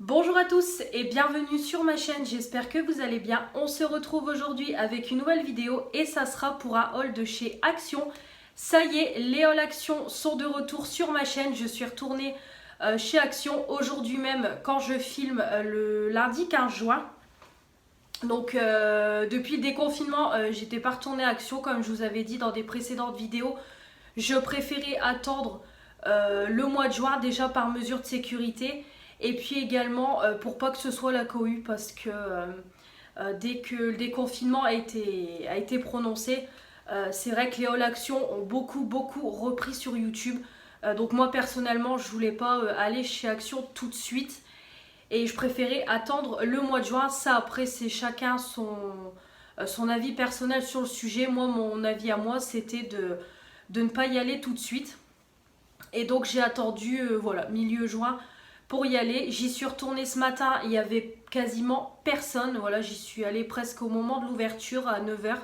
Bonjour à tous et bienvenue sur ma chaîne, j'espère que vous allez bien. On se retrouve aujourd'hui avec une nouvelle vidéo et ça sera pour un haul de chez Action. Ça y est, les hauls Action sont de retour sur ma chaîne. Je suis retournée chez Action aujourd'hui même quand je filme le lundi 15 juin. Donc depuis le déconfinement, j'étais pas retournée à Action comme je vous avais dit dans des précédentes vidéos. Je préférais attendre le mois de juin déjà par mesure de sécurité. Et puis également pour pas que ce soit la cohue parce que dès que le déconfinement a été prononcé, c'est vrai que les hauls Action ont beaucoup repris sur YouTube. Donc moi personnellement je voulais pas aller chez Action tout de suite et je préférais attendre le mois de juin. Ça après c'est chacun son avis personnel sur le sujet. Moi mon avis à moi c'était de ne pas y aller tout de suite. Et donc j'ai attendu voilà, milieu juin pour y aller. J'y suis retournée ce matin, il y avait quasiment personne. Voilà, j'y suis allée presque au moment de l'ouverture à 9h.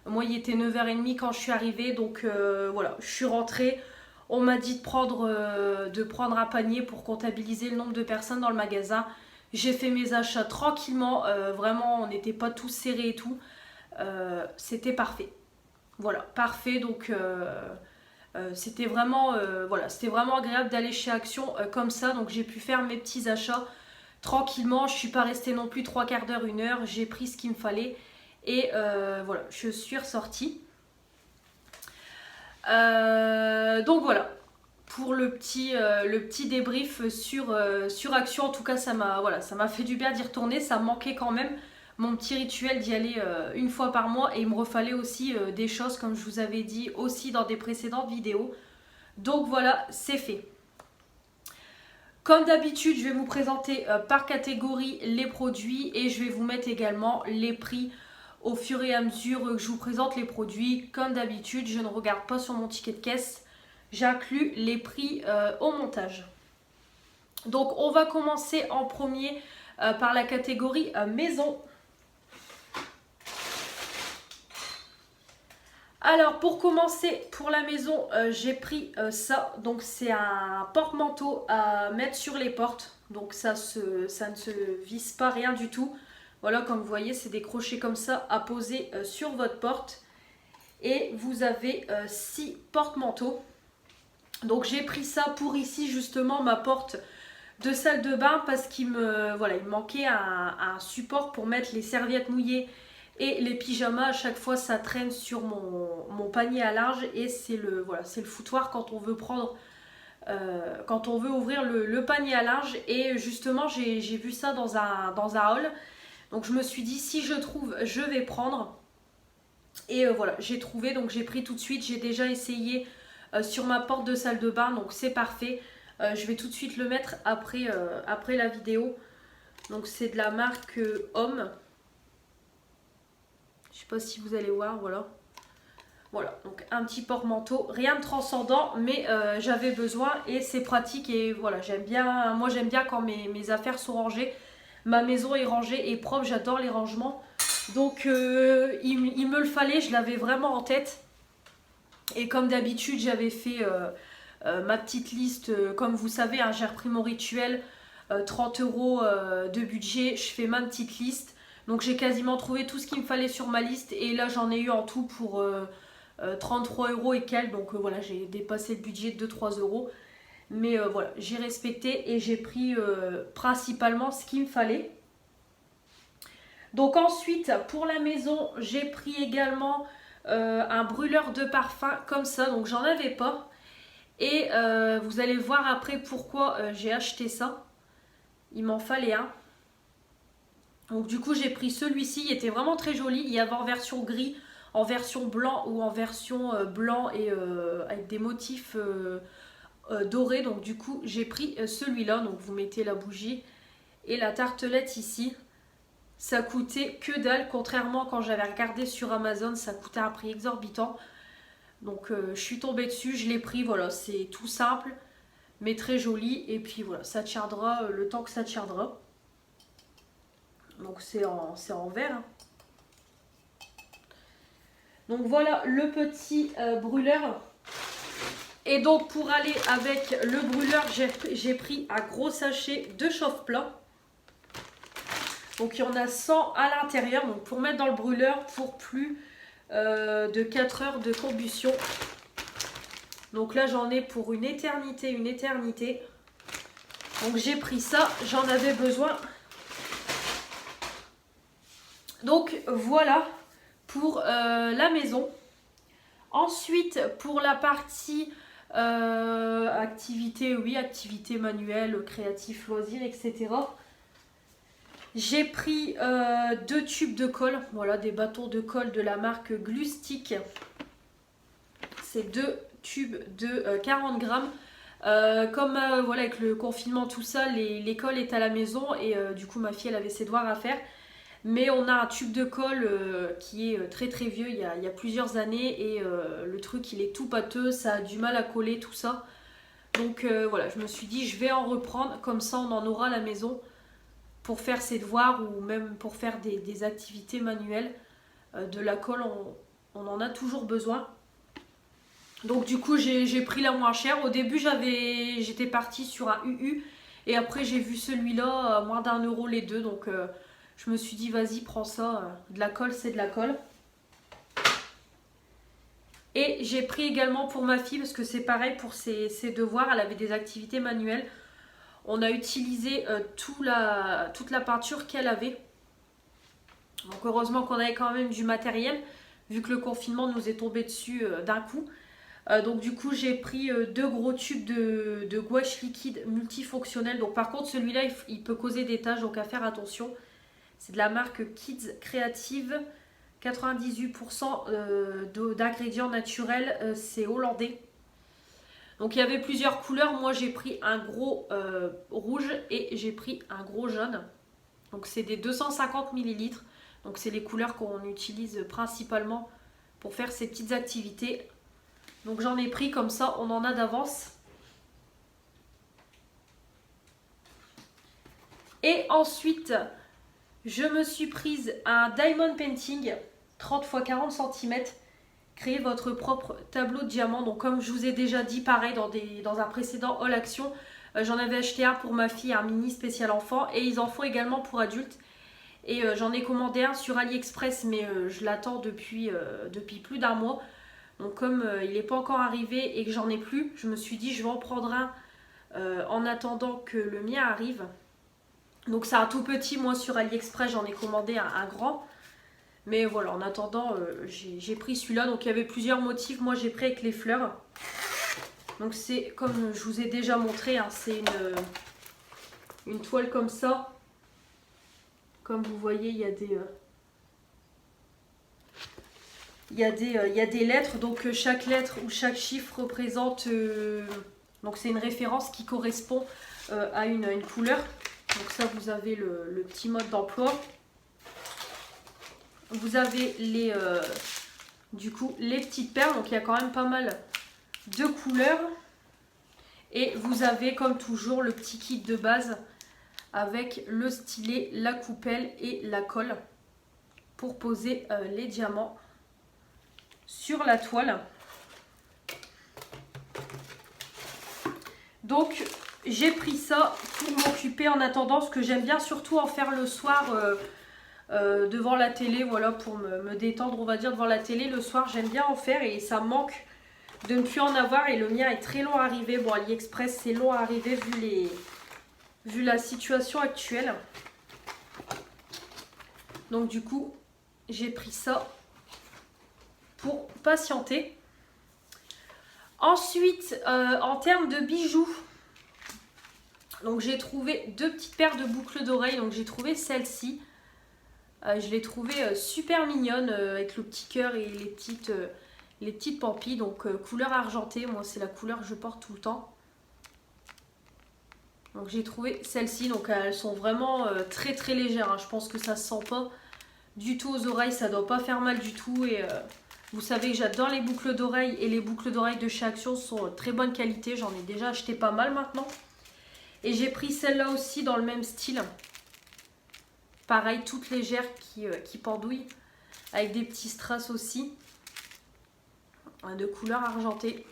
Moi, il était 9h30 quand je suis arrivée, donc voilà, je suis rentrée. On m'a dit de prendre un panier pour comptabiliser le nombre de personnes dans le magasin. J'ai fait mes achats tranquillement, vraiment, on n'était pas tous serrés et tout. C'était parfait. Voilà, parfait, donc voilà, c'était vraiment agréable d'aller chez Action comme ça. Donc j'ai pu faire mes petits achats tranquillement. Je ne suis pas restée non plus 3/4 d'heure, 1 heure. J'ai pris ce qu'il me fallait et voilà, je suis ressortie. Donc voilà, pour le petit débrief sur Action. En tout cas, ça m'a fait du bien d'y retourner. Ça me manquait quand même mon petit rituel d'y aller une fois par mois et il me refallait aussi des choses comme je vous avais dit aussi dans des précédentes vidéos. Donc voilà, c'est fait. Comme d'habitude, je vais vous présenter par catégorie les produits et je vais vous mettre également les prix au fur et à mesure que je vous présente les produits. Comme d'habitude, je ne regarde pas sur mon ticket de caisse, j'inclus les prix au montage. Donc on va commencer en premier par la catégorie maison. Alors pour commencer, pour la maison, j'ai pris ça. Donc c'est un porte-manteau à mettre sur les portes. Donc ça ne se visse pas, rien du tout. Voilà, comme vous voyez, c'est des crochets comme ça à poser sur votre porte. Et vous avez 6 porte-manteaux. Donc j'ai pris ça pour ici justement ma porte de salle de bain parce qu'il me manquait un support pour mettre les serviettes mouillées et les pyjamas. À chaque fois ça traîne sur mon panier à linge et c'est le foutoir quand on veut prendre quand on veut ouvrir le panier à linge. Et justement j'ai vu ça dans un haul, donc je me suis dit si je trouve je vais prendre. Et voilà, j'ai trouvé, donc j'ai pris tout de suite. J'ai déjà essayé sur ma porte de salle de bain, donc c'est parfait. Je vais tout de suite le mettre après la vidéo. Donc c'est de la marque Homme. Je sais pas si vous allez voir, voilà. Voilà, donc un petit porte-manteau, rien de transcendant, mais j'avais besoin et c'est pratique. Et voilà, j'aime bien, moi j'aime bien quand mes affaires sont rangées. Ma maison est rangée et propre, j'adore les rangements. Donc il me le fallait, je l'avais vraiment en tête. Et comme d'habitude, j'avais fait ma petite liste. Comme vous savez, hein, j'ai repris mon rituel. 30 € de budget, je fais ma petite liste. Donc j'ai quasiment trouvé tout ce qu'il me fallait sur ma liste. Et là, j'en ai eu en tout pour 33 € et quelques. Donc voilà, j'ai dépassé le budget de 2-3 €. Mais voilà, j'ai respecté et j'ai pris principalement ce qu'il me fallait. Donc ensuite, pour la maison, j'ai pris également un brûleur de parfum comme ça. Donc j'en avais pas. Et vous allez voir après pourquoi j'ai acheté ça. Il m'en fallait un. Donc du coup j'ai pris celui-ci. Il était vraiment très joli. Il y avait en version gris, en version blanc ou en version blanc et avec des motifs dorés. Donc du coup j'ai pris celui-là. Donc vous mettez la bougie et la tartelette ici. Ça coûtait que dalle, contrairement quand j'avais regardé sur Amazon, ça coûtait un prix exorbitant. Donc je suis tombée dessus, je l'ai pris, voilà, c'est tout simple, mais très joli. Et puis voilà, ça tiendra le temps que ça tiendra. Donc c'est en verre. Hein. Donc voilà le petit brûleur. Et donc pour aller avec le brûleur, j'ai pris un gros sachet de chauffe-plat. Donc il y en a 100 à l'intérieur, donc pour mettre dans le brûleur pour plus de 4 heures de combustion. Donc là j'en ai pour une éternité, une éternité. Donc j'ai pris ça, j'en avais besoin. Donc voilà pour la maison. Ensuite pour la partie activité, oui, activité manuelle, créatif, loisirs, etc. J'ai pris 2 tubes de colle, voilà, des bâtons de colle de la marque Glustick. C'est 2 tubes de 40 grammes. Comme voilà, avec le confinement, tout ça, l'école est à la maison et du coup ma fille elle avait ses devoirs à faire. Mais on a un tube de colle qui est très très vieux, il y a plusieurs années et le truc il est tout pâteux, ça a du mal à coller tout ça. Donc voilà, je me suis dit je vais en reprendre, comme ça on en aura à la maison pour faire ses devoirs ou même pour faire des activités manuelles. De la colle on en a toujours besoin. Donc du coup j'ai pris la moins chère. Au début j'étais partie sur un UU et après j'ai vu celui-là à moins d'1 € les deux. Donc je me suis dit vas-y prends ça, de la colle c'est de la colle. Et j'ai pris également pour ma fille parce que c'est pareil pour ses devoirs, elle avait des activités manuelles. On a utilisé toute la peinture qu'elle avait. Donc heureusement qu'on avait quand même du matériel vu que le confinement nous est tombé dessus d'un coup. Donc du coup j'ai pris 2 gros tubes de gouache liquide multifonctionnel. Donc par contre celui-là il peut causer des taches, donc à faire attention. C'est de la marque Kids Creative, 98% d'ingrédients naturels, c'est hollandais. Donc il y avait plusieurs couleurs, moi j'ai pris un gros rouge et j'ai pris un gros jaune. Donc c'est des 250 ml, donc c'est les couleurs qu'on utilise principalement pour faire ces petites activités. Donc j'en ai pris comme ça, on en a d'avance. Et ensuite, je me suis prise un Diamond Painting 30 x 40 cm. Créez votre propre tableau de diamant. Donc comme je vous ai déjà dit, pareil dans un précédent haul action, j'en avais acheté un pour ma fille, un mini spécial enfant. Et ils en font également pour adultes. Et j'en ai commandé un sur AliExpress, mais je l'attends depuis plus d'1 mois. Donc comme il n'est pas encore arrivé et que j'en ai plus, je me suis dit je vais en prendre un en attendant que le mien arrive. Donc c'est un tout petit, moi sur AliExpress j'en ai commandé un grand. Mais voilà, en attendant j'ai pris celui-là. Donc il y avait plusieurs motifs, moi j'ai pris avec les fleurs. Donc c'est comme je vous ai déjà montré, hein, c'est une toile comme ça. Comme vous voyez il y a des... Il y a des lettres, donc chaque lettre ou chaque chiffre représente, donc c'est une référence qui correspond à une couleur. Donc ça vous avez le petit mode d'emploi. Vous avez du coup les petites perles, donc il y a quand même pas mal de couleurs. Et vous avez comme toujours le petit kit de base avec le stylet, la coupelle et la colle pour poser les diamants sur la toile. Donc j'ai pris ça pour m'occuper en attendant, ce que j'aime bien surtout en faire le soir devant la télé, voilà, pour me détendre on va dire devant la télé le soir. J'aime bien en faire et ça me manque de ne plus en avoir et le mien est très long à arriver. Bon, AliExpress c'est long à arriver vu la situation actuelle. Donc du coup j'ai pris ça pour patienter. Ensuite, en termes de bijoux, donc j'ai trouvé 2 petites paires de boucles d'oreilles. Donc j'ai trouvé celle-ci. Je l'ai trouvée super mignonne avec le petit cœur et les petites pampilles. Donc couleur argentée, moi c'est la couleur que je porte tout le temps. Donc j'ai trouvé celle-ci. Donc elles sont vraiment très très légères, hein. Je pense que ça se sent pas du tout aux oreilles, ça doit pas faire mal du tout. Et vous savez que j'adore les boucles d'oreilles et les boucles d'oreilles de chez Action sont très bonne qualité. J'en ai déjà acheté pas mal maintenant. Et j'ai pris celle-là aussi dans le même style. Pareil, toute légère qui pendouille. Avec des petits strass aussi. De couleur argentée.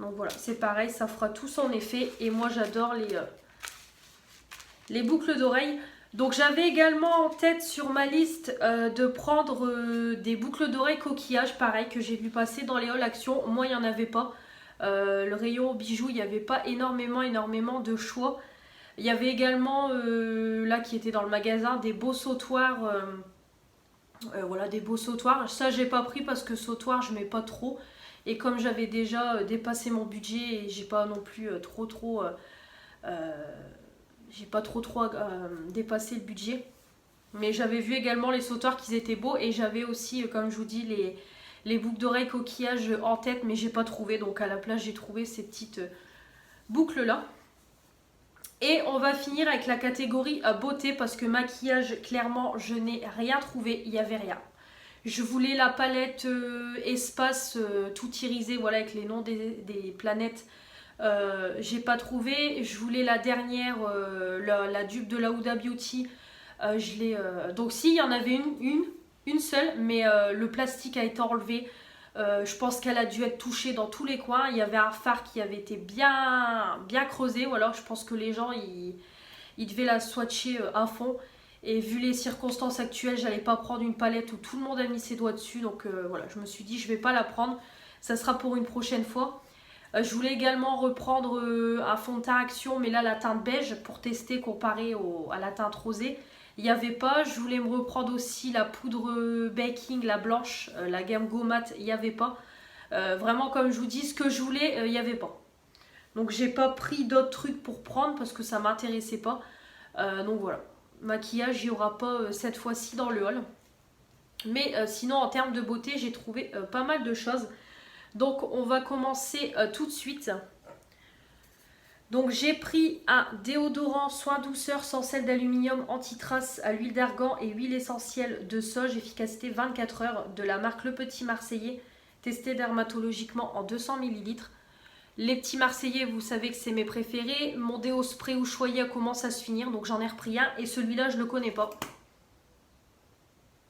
Donc voilà, c'est pareil, ça fera tout son effet. Et moi j'adore les boucles d'oreilles. Donc j'avais également en tête sur ma liste de prendre des boucles d'oreilles coquillage, pareil, que j'ai vu passer dans les hauls action. Moi il n'y en avait pas. Le rayon bijoux, il n'y avait pas énormément de choix. Il y avait également, là qui était dans le magasin, des beaux sautoirs. Voilà, des beaux sautoirs. Ça j'ai pas pris parce que sautoir je mets pas trop. Et comme j'avais déjà dépassé mon budget et j'ai pas non plus j'ai pas trop dépassé le budget. Mais j'avais vu également les sautoirs qui étaient beaux. Et j'avais aussi, comme je vous dis, les boucles d'oreilles coquillage en tête. Mais j'ai pas trouvé. Donc à la place, j'ai trouvé ces petites boucles là. Et on va finir avec la catégorie beauté. Parce que maquillage, clairement, je n'ai rien trouvé. Il n'y avait rien. Je voulais la palette espace tout irisé. Voilà, avec les noms des planètes. J'ai pas trouvé. Je voulais la dernière, la dupe de la Huda Beauty. Donc si, il y en avait une seule, mais le plastique a été enlevé. Je pense qu'elle a dû être touchée dans tous les coins. Il y avait un fard qui avait été bien creusé. Ou alors je pense que les gens ils devaient la swatcher à fond. Et vu les circonstances actuelles, j'allais pas prendre une palette où tout le monde a mis ses doigts dessus. Donc voilà, je me suis dit je vais pas la prendre. Ça sera pour une prochaine fois. Je voulais également reprendre un fond de teint Action, mais là la teinte beige pour tester comparé à la teinte rosée. Il n'y avait pas. Je voulais me reprendre aussi la poudre baking, la blanche, la gamme Go Mat, il n'y avait pas. Vraiment comme je vous dis, ce que je voulais, il n'y avait pas. Donc j'ai pas pris d'autres trucs pour prendre parce que ça m'intéressait pas. Donc voilà, maquillage, il n'y aura pas cette fois-ci dans le haul. Mais sinon en termes de beauté, j'ai trouvé pas mal de choses. Donc on va commencer tout de suite. Donc j'ai pris un déodorant soin douceur sans sel d'aluminium anti-trace à l'huile d'argan et huile essentielle de sauge, efficacité 24 heures de la marque Le Petit Marseillais, testé dermatologiquement en 200 ml. Les petits Marseillais, vous savez que c'est mes préférés. Mon déo spray Ushuaïa commence à se finir, donc j'en ai repris un et celui-là je le connais pas.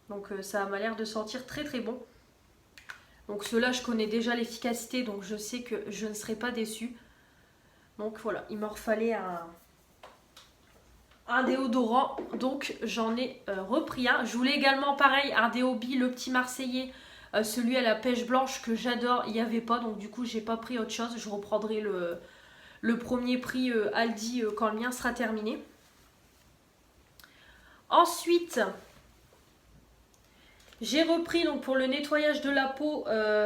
Donc ça m'a l'air de sentir très très bon. Donc ceux-là, je connais déjà l'efficacité, donc je sais que je ne serai pas déçue. Donc voilà, il m'en fallait un déodorant, donc j'en ai repris un. Je voulais également, pareil, un déobi, le petit Marseillais, celui à la pêche blanche que j'adore, il n'y avait pas, donc du coup, j'ai pas pris autre chose. Je reprendrai le premier prix Aldi quand le mien sera terminé. Ensuite... j'ai repris donc pour le nettoyage de la peau,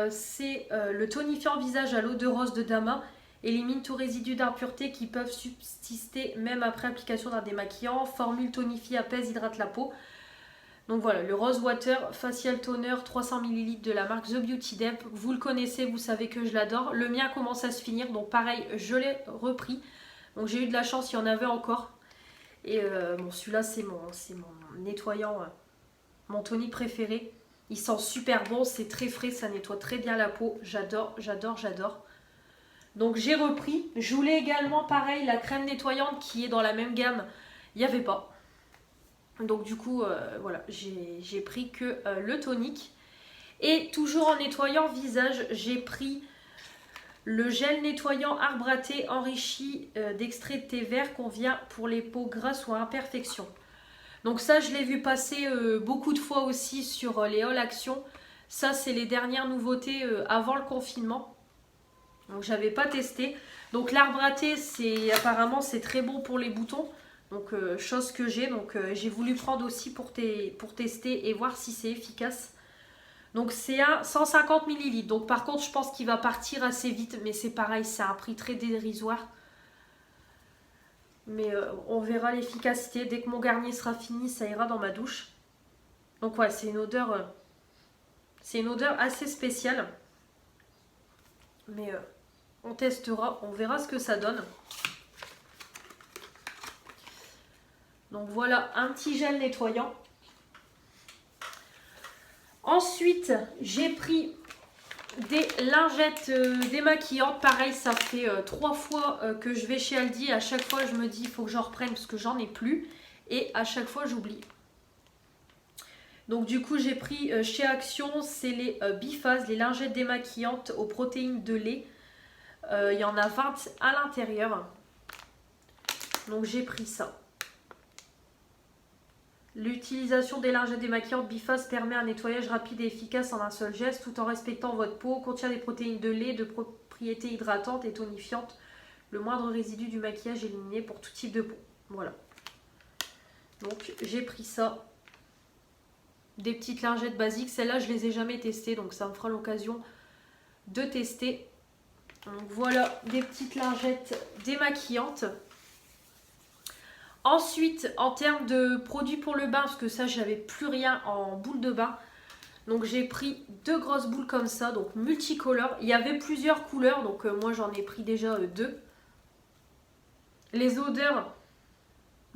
c'est le tonifiant visage à l'eau de rose de Dama. Élimine tout résidu d'impureté qui peuvent subsister même après application d'un démaquillant. Formule tonifiée, apaise, hydrate la peau. Donc voilà, le Rose Water Facial Toner 300 ml de la marque The Beauty Dep. Vous le connaissez, vous savez que je l'adore. Le mien commence à se finir, donc pareil, je l'ai repris. Donc j'ai eu de la chance, il y en avait encore. Et bon, celui-là, c'est mon nettoyant... mon tonique préféré. Il sent super bon, c'est très frais, ça nettoie très bien la peau. J'adore. Donc j'ai repris. Je voulais également, pareil, la crème nettoyante qui est dans la même gamme. Il n'y avait pas. Donc du coup, voilà, j'ai pris que le tonique. Et toujours en nettoyant visage, j'ai pris le gel nettoyant arbre à thé enrichi d'extrait de thé vert convient pour les peaux grasses ou à imperfection. Donc ça, je l'ai vu passer beaucoup de fois aussi sur les hauls action. Ça, c'est les dernières nouveautés avant le confinement. Donc j'avais pas testé. Donc l'arbre à thé, apparemment c'est très bon pour les boutons. Donc chose que j'ai. Donc j'ai voulu prendre aussi pour tester et voir si c'est efficace. Donc c'est à 150 ml. Donc par contre, je pense qu'il va partir assez vite. Mais c'est pareil, c'est un prix très dérisoire. Mais on verra l'efficacité. Dès que mon garnier sera fini, ça ira dans ma douche. Donc ouais, c'est une odeur assez spéciale. Mais on testera, on verra ce que ça donne. Donc voilà, un petit gel nettoyant. Ensuite, j'ai pris des lingettes démaquillantes. Pareil, ça fait 3 fois que je vais chez Aldi. À chaque fois, je me dis, il faut que j'en reprenne parce que j'en ai plus. Et à chaque fois, j'oublie. Donc du coup, j'ai pris chez Action, c'est les Biphase, les lingettes démaquillantes aux protéines de lait. Il y en a 20 à l'intérieur. Donc j'ai pris ça. L'utilisation des lingettes démaquillantes Biface permet un nettoyage rapide et efficace en un seul geste tout en respectant votre peau. Contient des protéines de lait, de propriétés hydratantes et tonifiantes. Le moindre résidu du maquillage est éliminé pour tout type de peau. Voilà. Donc j'ai pris ça. Des petites lingettes basiques. Celles-là, je les ai jamais testées. Donc ça me fera l'occasion de tester. Donc voilà des petites lingettes démaquillantes. Ensuite, en termes de produits pour le bain, parce que ça, j'avais plus rien en boule de bain. Donc j'ai pris 2 grosses boules comme ça, donc multicolores. Il y avait plusieurs couleurs, donc moi j'en ai pris déjà 2. Les odeurs,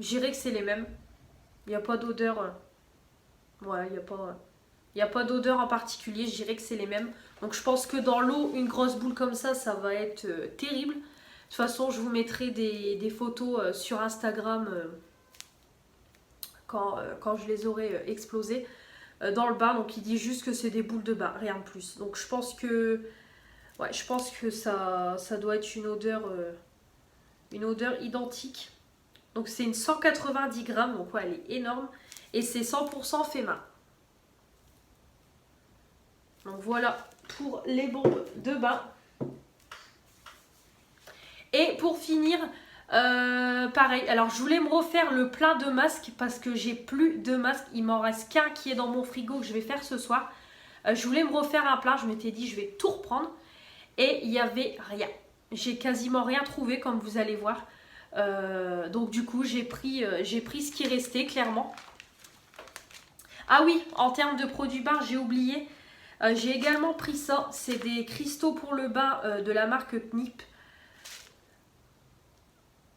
je dirais que c'est les mêmes. Il n'y a pas d'odeur. Ouais, il n'y a pas d'odeur en particulier, je dirais que c'est les mêmes. Donc je pense que dans l'eau, une grosse boule comme ça va être terrible. De toute façon, je vous mettrai des photos sur Instagram quand je les aurai explosées dans le bain. Donc il dit juste que c'est des boules de bain, rien de plus. Donc je pense que, ouais, ça doit être une odeur identique. Donc c'est une 190 grammes, donc ouais, elle est énorme. Et c'est 100% fait main. Donc voilà pour les bombes de bain. Et pour finir, pareil, alors je voulais me refaire le plein de masques parce que j'ai plus de masques. Il m'en reste qu'un qui est dans mon frigo que je vais faire ce soir. Je voulais me refaire un plein, je m'étais dit je vais tout reprendre. Et il n'y avait rien. J'ai quasiment rien trouvé comme vous allez voir. Donc du coup j'ai pris ce qui restait clairement. Ah oui, en termes de produits bain, j'ai oublié. J'ai également pris ça. C'est des cristaux pour le bain de la marque Knip.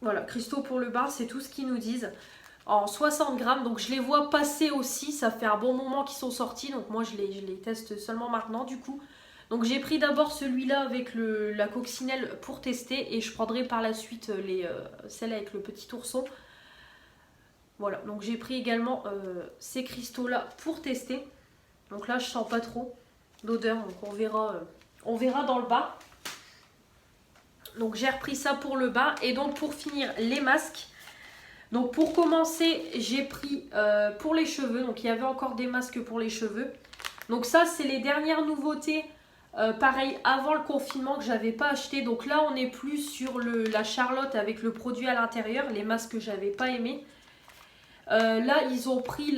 Voilà, cristaux pour le bain, c'est tout ce qu'ils nous disent. En 60 grammes, donc je les vois passer aussi. Ça fait un bon moment qu'ils sont sortis. Donc moi, je les teste seulement maintenant du coup. Donc j'ai pris d'abord celui-là avec la coccinelle pour tester. Et je prendrai par la suite celle avec le petit ourson. Voilà, donc j'ai pris également ces cristaux-là pour tester. Donc là, je sens pas trop d'odeur. Donc on verra dans le bain. Donc j'ai repris ça pour le bain. Et donc pour finir, les masques. Donc pour commencer, j'ai pris pour les cheveux. Donc il y avait encore des masques pour les cheveux. Donc ça, c'est les dernières nouveautés. Pareil, avant le confinement que j'avais pas acheté. Donc là, on n'est plus sur la Charlotte avec le produit à l'intérieur. Les masques que j'avais pas aimés. Là, ils ont pris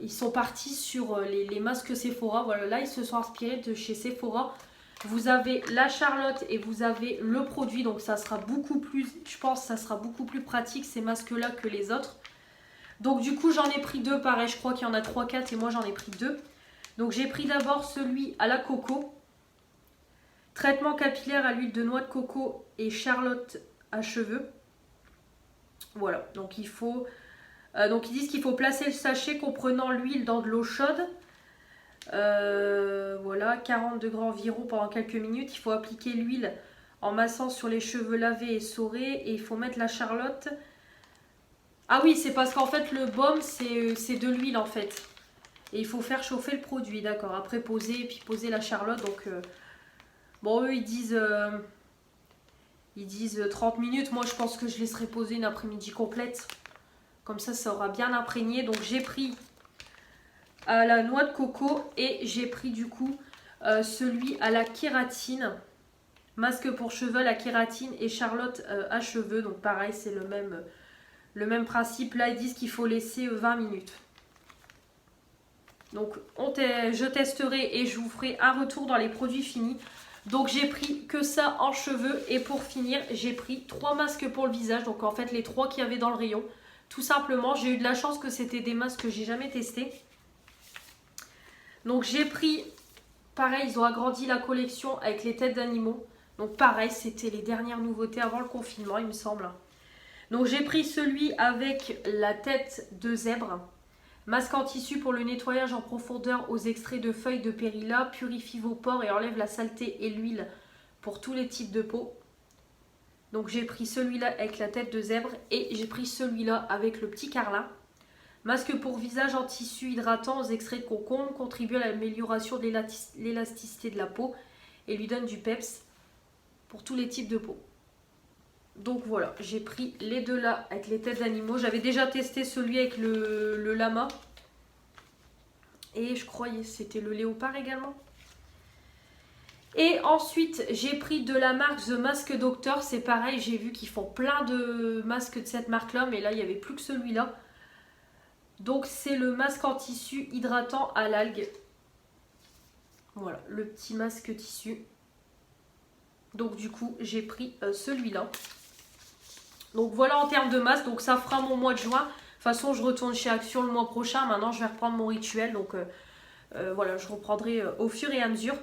ils sont partis sur les masques Sephora. Voilà, là, ils se sont inspirés de chez Sephora. Vous avez la Charlotte et vous avez le produit. Donc, ça sera beaucoup plus, je pense, ça sera beaucoup plus pratique ces masques-là que les autres. Donc, du coup, j'en ai pris 2. Pareil, je crois qu'il y en a 3-4 et moi, j'en ai pris 2. Donc, j'ai pris d'abord celui à la coco. Traitement capillaire à l'huile de noix de coco et Charlotte à cheveux. Voilà, donc il faut... donc ils disent qu'il faut placer le sachet comprenant l'huile dans de l'eau chaude. Voilà, 40 degrés environ pendant quelques minutes. Il faut appliquer l'huile en massant sur les cheveux lavés et essorés. Et il faut mettre la Charlotte. Ah oui, c'est parce qu'en fait le baume c'est de l'huile en fait. Et il faut faire chauffer le produit, d'accord. Après poser, puis poser la Charlotte. Donc bon, eux ils disent 30 minutes. Moi je pense que je laisserai poser une après-midi complète. Comme ça aura bien imprégné. Donc j'ai pris à la noix de coco et j'ai pris du coup celui à la kératine. Masque pour cheveux à la kératine et Charlotte à cheveux. Donc pareil, c'est le même principe. Là, ils disent qu'il faut laisser 20 minutes. Donc je testerai et je vous ferai un retour dans les produits finis. Donc j'ai pris que ça en cheveux. Et pour finir, j'ai pris 3 masques pour le visage. Donc en fait, les 3 qu'il y avait dans le rayon. Tout simplement, j'ai eu de la chance que c'était des masques que j'ai jamais testés. Donc j'ai pris, pareil, ils ont agrandi la collection avec les têtes d'animaux. Donc pareil, c'était les dernières nouveautés avant le confinement, il me semble. Donc j'ai pris celui avec la tête de zèbre. Masque en tissu pour le nettoyage en profondeur aux extraits de feuilles de périlla. Purifie vos pores et enlève la saleté et l'huile pour tous les types de peau. Donc j'ai pris celui-là avec la tête de zèbre et j'ai pris celui-là avec le petit carlin. Masque pour visage en tissu hydratant aux extraits de concombre, contribue à l'amélioration de l'élasticité de la peau et lui donne du peps. pour tous les types de peau. Donc voilà, j'ai pris les deux là avec les têtes d'animaux. J'avais déjà testé celui avec le lama. Et je croyais que c'était le léopard également. Et ensuite, j'ai pris de la marque The Mask Doctor. C'est pareil, j'ai vu qu'ils font plein de masques de cette marque-là. Mais là, il n'y avait plus que celui-là. Donc, c'est le masque en tissu hydratant à l'algue. Voilà, le petit masque tissu. Donc, du coup, j'ai pris celui-là. Donc, voilà en termes de masque. Donc, ça fera mon mois de juin. De toute façon, je retourne chez Action le mois prochain. Maintenant, je vais reprendre mon rituel. Donc, voilà, je reprendrai au fur et à mesure.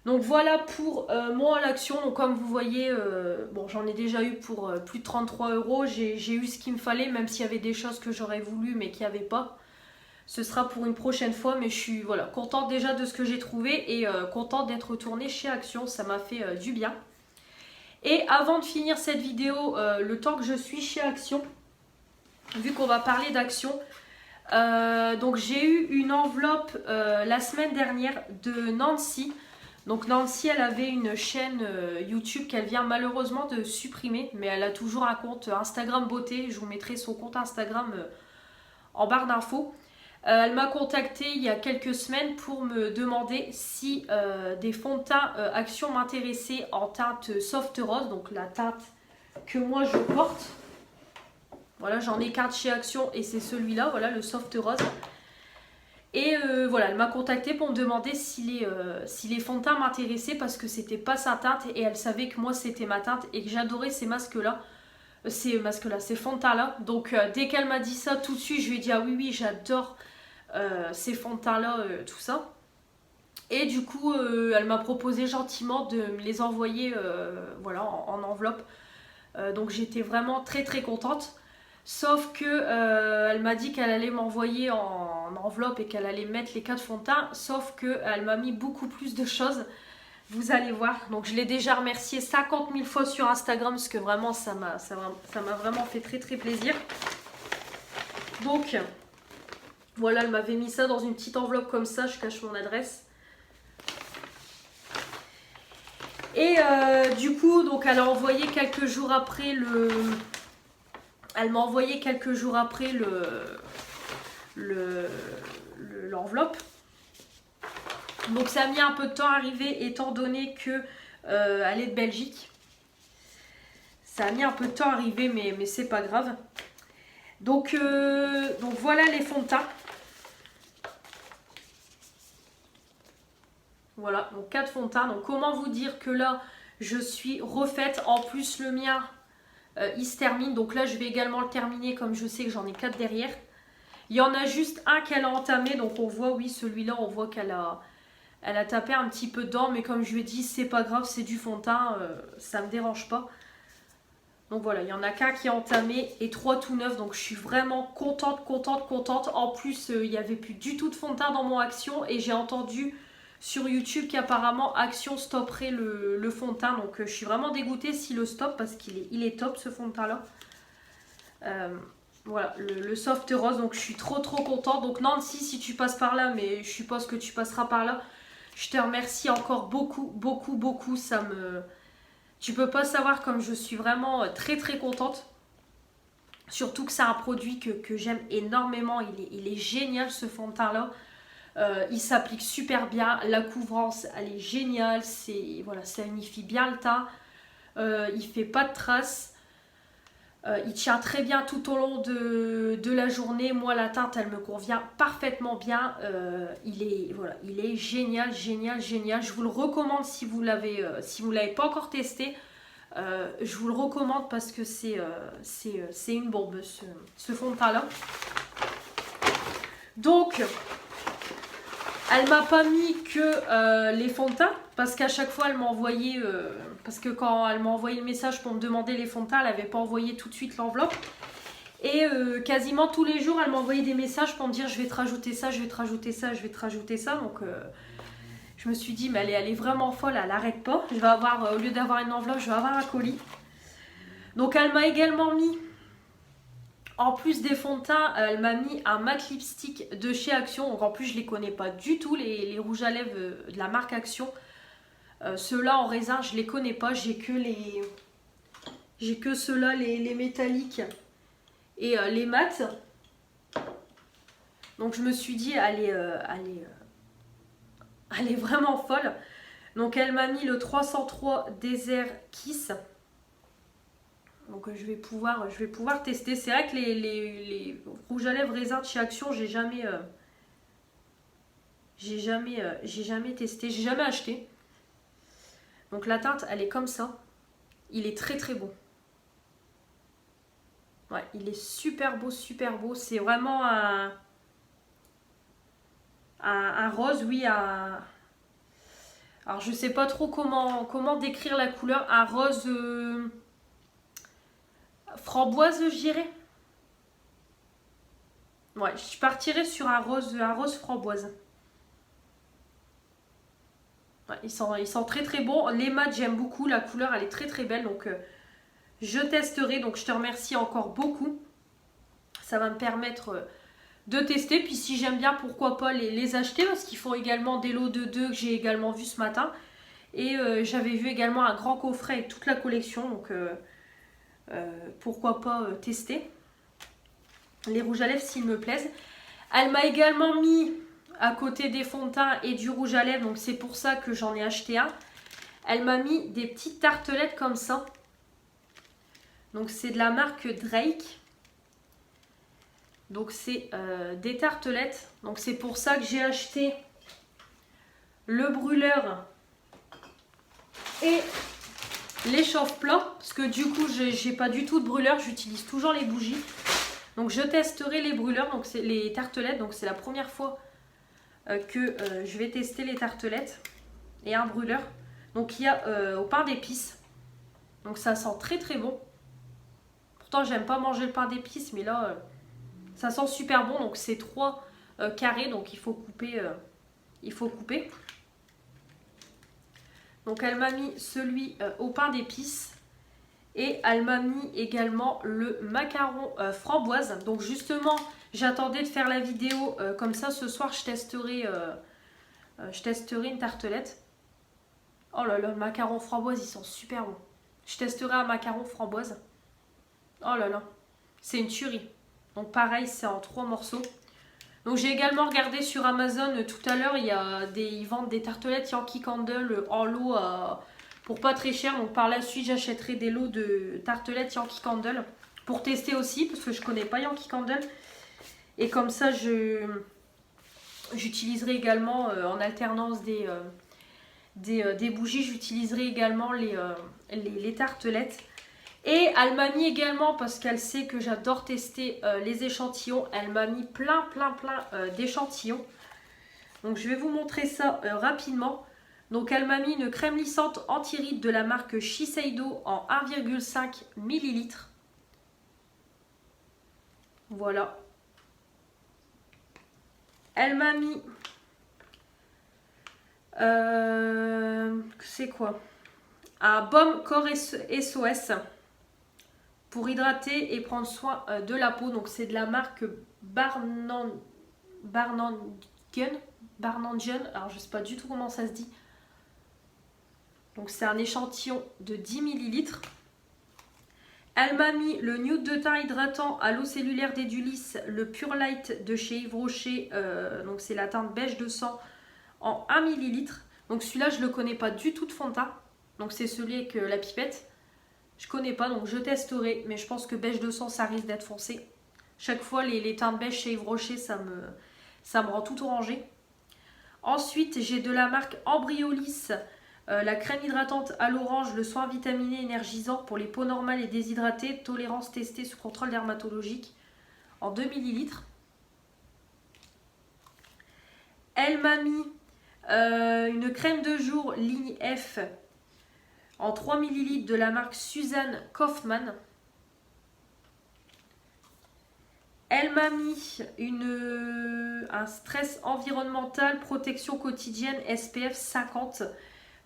Donc voilà pour mon à l'action. Donc comme vous voyez, bon, j'en ai déjà eu pour plus de 33 €. J'ai eu ce qu'il me fallait, même s'il y avait des choses que j'aurais voulu mais qu'il n'y avait pas. Ce sera pour une prochaine fois, mais je suis voilà, contente déjà de ce que j'ai trouvé et contente d'être retournée chez Action. Ça m'a fait du bien. Et avant de finir cette vidéo, le temps que je suis chez Action, vu qu'on va parler d'Action, donc j'ai eu une enveloppe la semaine dernière de Nancy. Donc Nancy, elle avait une chaîne YouTube qu'elle vient malheureusement de supprimer, mais elle a toujours un compte Instagram beauté. Je vous mettrai son compte Instagram en barre d'infos. Elle m'a contacté il y a quelques semaines pour me demander si des fonds de teint Action m'intéressaient en teinte soft rose, donc la teinte que moi je porte. Voilà, j'en ai qu'un de chez Action et c'est celui-là, voilà, le soft rose. Et voilà, elle m'a contacté pour me demander si les fonds de teint m'intéressaient parce que c'était pas sa teinte et elle savait que moi c'était ma teinte et que j'adorais ces masques-là. Ces fonds de teint-là. Donc dès qu'elle m'a dit ça, tout de suite je lui ai dit ah oui, j'adore ces fonds de teint-là, tout ça. Et du coup, elle m'a proposé gentiment de me les envoyer voilà, en enveloppe. Donc j'étais vraiment très très contente. Sauf que elle m'a dit qu'elle allait m'envoyer en enveloppe et qu'elle allait mettre les 4 fonds de teint. Sauf qu'elle m'a mis beaucoup plus de choses. Vous allez voir. Donc je l'ai déjà remerciée 50 000 fois sur Instagram. Parce que vraiment ça m'a vraiment fait très très plaisir. Donc voilà, elle m'avait mis ça dans une petite enveloppe comme ça. Je cache mon adresse. Et du coup, donc elle a envoyé quelques jours après le... Elle m'a envoyé quelques jours après l'enveloppe. Donc ça a mis un peu de temps à arriver étant donné que elle est de Belgique. Ça a mis un peu de temps à arriver mais c'est pas grave. Donc voilà les fonds de teint. Voilà, donc 4 fonds de teint. Donc comment vous dire que là je suis refaite. En plus le mien il se termine, donc là je vais également le terminer comme je sais que j'en ai 4 derrière. Il y en a juste un qu'elle a entamé, donc on voit, oui, celui-là on voit qu'elle a tapé un petit peu dedans, mais comme je lui ai dit, c'est pas grave, c'est du fond de teint, ça me dérange pas. Donc voilà, il y en a qu'un qui est entamé et 3 tout neufs, donc je suis vraiment contente. En plus, il n'y avait plus du tout de fond de teint dans mon Action et j'ai entendu sur YouTube qu'apparemment Action stopperait le fond de teint. Donc je suis vraiment dégoûtée s'il le stoppe parce qu'il est top ce fond de teint là. Voilà, le soft rose, donc je suis trop contente. Donc Nancy, si tu passes par là, mais je suppose que tu passeras par là, je te remercie encore beaucoup. Ça me... Tu peux pas savoir comme je suis vraiment très contente. Surtout que c'est un produit que j'aime énormément. Il est génial ce fond de teint là. Il s'applique super bien. La couvrance elle est géniale. Voilà, ça unifie bien le teint. Il fait pas de traces. Il tient très bien tout au long de la journée. Moi la teinte elle me convient parfaitement bien. Il est génial. Je vous le recommande si vous l'avez pas encore testé. Je vous le recommande parce que c'est une bombe ce fond de teint là. Donc elle m'a pas mis que les fonds de teint parce qu'à chaque fois elle m'a envoyé parce que quand elle m'a envoyé le message pour me demander les fonds de teint, elle n'avait pas envoyé tout de suite l'enveloppe. Et quasiment tous les jours elle m'a envoyé des messages pour me dire je vais te rajouter ça, je vais te rajouter ça. Donc je me suis dit mais elle est vraiment folle, elle n'arrête pas. Je vais avoir, au lieu d'avoir une enveloppe, je vais avoir un colis. Donc elle m'a également mis, en plus des fonds de teint, elle m'a mis un matte lipstick de chez Action. Donc en plus je les connais pas du tout, les rouges à lèvres de la marque Action. Ceux-là en raisin, je les connais pas. J'ai que ceux-là, les métalliques et les mats. Donc je me suis dit, elle est vraiment folle. Donc elle m'a mis le 303 Desert Kiss. Donc je vais pouvoir tester. C'est vrai que les rouges à lèvres raisin de chez Action, j'ai jamais testé, j'ai jamais acheté. Donc la teinte, elle est comme ça. Il est très très beau. Ouais, il est super beau, super beau. C'est vraiment un rose, oui, alors je sais pas trop comment décrire la couleur. Un rose framboise, je dirais. Ouais, je partirais sur un rose framboise. Ouais, ils sont très très bons. Les mats, j'aime beaucoup. La couleur, elle est très très belle. Donc, je testerai. Donc, je te remercie encore beaucoup. Ça va me permettre de tester. Puis, si j'aime bien, pourquoi pas les acheter. Parce qu'ils font également des lots de 2 que j'ai également vu ce matin. Et j'avais vu également un grand coffret avec toute la collection. Donc, pourquoi pas tester les rouges à lèvres s'ils me plaisent. Elle m'a également mis à côté des fonds de teint et du rouge à lèvres, donc c'est pour ça que j'en ai acheté un. Elle m'a mis des petites tartelettes comme ça. Donc c'est de la marque Drake. Donc c'est des tartelettes. Donc c'est pour ça que j'ai acheté le brûleur et les chauffe-plat. Parce que du coup j'ai pas du tout de brûleur, j'utilise toujours les bougies. Donc je testerai les brûleurs, donc c'est les tartelettes. Donc c'est la première fois que je vais tester les tartelettes et un brûleur. Donc il y a au pain d'épices. Donc ça sent très très bon. Pourtant j'aime pas manger le pain d'épices, mais là ça sent super bon. Donc c'est 3 carrés, donc il faut couper. Donc elle m'a mis celui au pain d'épices. Et elle m'a mis également le macaron framboise. Donc justement, j'attendais de faire la vidéo comme ça. Ce soir, je testerai une tartelette. Oh là là, le macaron framboise, ils sont super bons. Je testerai un macaron framboise. Oh là là, c'est une tuerie. Donc pareil, c'est en 3 morceaux. Donc j'ai également regardé sur Amazon tout à l'heure. Ils vendent des tartelettes Yankee Candle en lot pour pas très cher. Donc par la suite, j'achèterai des lots de tartelettes Yankee Candle pour tester aussi, parce que je connais pas Yankee Candle. Et comme ça, j'utiliserai également en alternance des bougies. J'utiliserai également les tartelettes. Et elle m'a mis également, parce qu'elle sait que j'adore tester les échantillons, elle m'a mis plein d'échantillons. Donc je vais vous montrer ça rapidement. Donc elle m'a mis une crème lissante anti-rides de la marque Shiseido en 1,5 ml. Voilà. Elle m'a mis... c'est quoi? Un baume corps SOS pour hydrater et prendre soin de la peau. Donc c'est de la marque Barnangen. Alors je sais pas du tout comment ça se dit. Donc c'est un échantillon de 10 ml. Elle m'a mis le nude de teint hydratant à l'eau cellulaire d'Edulis, le Pure Light de chez Yves Rocher. Donc c'est la teinte beige de sang en 1 ml. Donc celui-là je le connais pas du tout de fond de teint. Donc c'est celui avec la pipette. Je connais pas, donc je testerai. Mais je pense que beige de sang, ça risque d'être foncé. Chaque fois, les teintes beige chez Yves Rocher, ça me rend tout orangé. Ensuite, j'ai de la marque Embryolis, la crème hydratante à l'orange, le soin vitaminé énergisant pour les peaux normales et déshydratées. Tolérance testée sous contrôle dermatologique en 2 ml. Elle m'a mis une crème de jour ligne F en 3 ml de la marque Suzanne Kaufmann. Elle m'a mis un stress environnemental, protection quotidienne SPF 50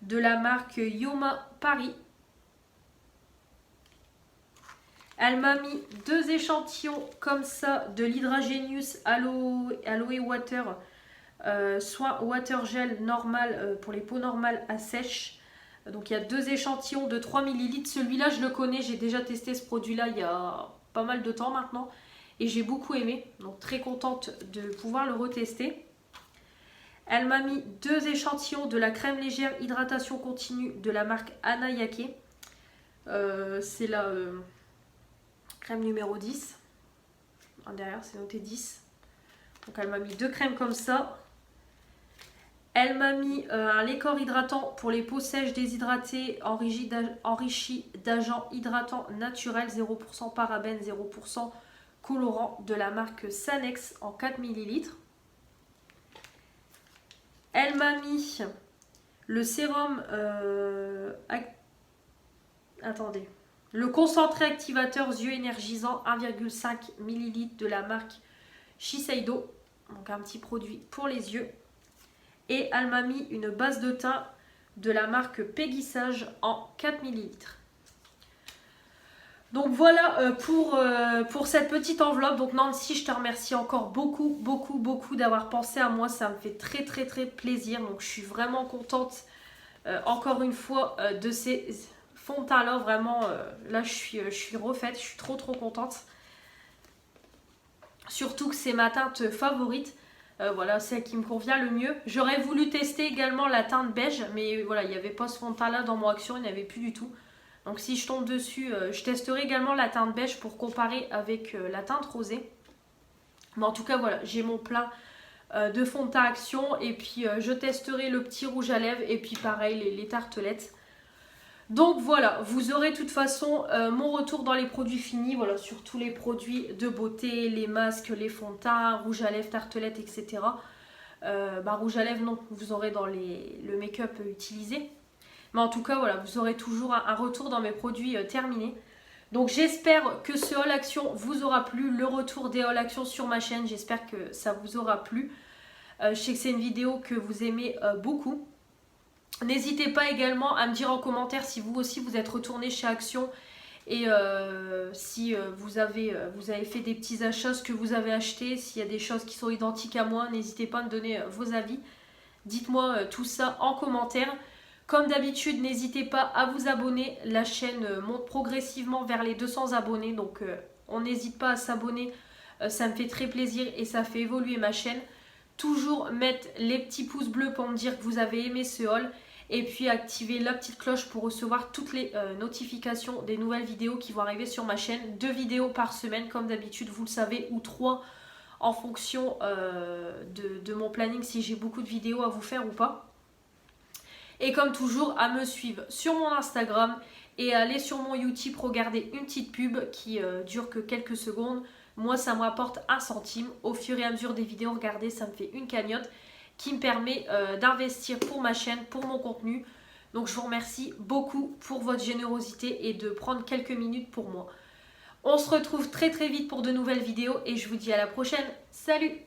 de la marque Yoma Paris. Elle m'a mis 2 échantillons comme ça de l'Hydragenius Aloe Water, soin water gel normal pour les peaux normales à sèche. Donc il y a 2 échantillons de 3 ml. Celui-là, je le connais, j'ai déjà testé ce produit-là il y a pas mal de temps maintenant. Et j'ai beaucoup aimé, donc très contente de pouvoir le retester. Elle m'a mis 2 échantillons de la crème légère hydratation continue de la marque Anayake. C'est la crème numéro 10. Derrière, c'est noté 10. Donc elle m'a mis 2 crèmes comme ça. Elle m'a mis un lait corps hydratant pour les peaux sèches déshydratées, enrichi d'agents hydratants naturels, 0% parabènes, 0% colorant de la marque Sanex en 4 ml. Elle m'a mis le sérum le concentré activateur yeux énergisant 1,5 ml de la marque Shiseido, donc un petit produit pour les yeux. Et elle m'a mis une base de teint de la marque Peggy Sage en 4 ml. Donc voilà pour cette petite enveloppe. Donc Nancy, je te remercie encore beaucoup d'avoir pensé à moi. Ça me fait très plaisir. Donc je suis vraiment contente encore une fois de ces fonds de teint là. Vraiment là je suis refaite. Je suis trop contente. Surtout que c'est ma teinte favorite. Voilà, celle qui me convient le mieux. J'aurais voulu tester également la teinte beige. Mais voilà, il n'y avait pas ce fond de teint là dans mon Action. Il n'y avait plus du tout. Donc si je tombe dessus, je testerai également la teinte beige pour comparer avec la teinte rosée. Mais en tout cas voilà, j'ai mon plein de fond de teint Action. Et puis je testerai le petit rouge à lèvres et puis pareil les tartelettes. Donc voilà, vous aurez de toute façon mon retour dans les produits finis. Voilà, sur tous les produits de beauté, les masques, les fonds de teint, rouge à lèvres, tartelettes, etc. Rouge à lèvres non, vous aurez dans le make-up utilisé. Mais en tout cas, voilà, vous aurez toujours un retour dans mes produits terminés. Donc j'espère que ce haul Action vous aura plu. Le retour des haul Action sur ma chaîne, j'espère que ça vous aura plu. Je sais que c'est une vidéo que vous aimez beaucoup. N'hésitez pas également à me dire en commentaire si vous aussi vous êtes retourné chez Action. Et si vous avez fait des petits achats, ce que vous avez acheté. S'il y a des choses qui sont identiques à moi, n'hésitez pas à me donner vos avis. Dites-moi tout ça en commentaire. Comme d'habitude, n'hésitez pas à vous abonner. La chaîne monte progressivement vers les 200 abonnés. Donc, on n'hésite pas à s'abonner. Ça me fait très plaisir et ça fait évoluer ma chaîne. Toujours mettre les petits pouces bleus pour me dire que vous avez aimé ce haul. Et puis, activer la petite cloche pour recevoir toutes les notifications des nouvelles vidéos qui vont arriver sur ma chaîne. 2 vidéos par semaine, comme d'habitude, vous le savez, ou 3 en fonction de mon planning, si j'ai beaucoup de vidéos à vous faire ou pas. Et comme toujours, à me suivre sur mon Instagram et à aller sur mon YouTube regarder une petite pub qui dure que quelques secondes. Moi, ça me rapporte 1 centime. Au fur et à mesure des vidéos regardées, ça me fait une cagnotte qui me permet d'investir pour ma chaîne, pour mon contenu. Donc, je vous remercie beaucoup pour votre générosité et de prendre quelques minutes pour moi. On se retrouve très vite pour de nouvelles vidéos et je vous dis à la prochaine. Salut!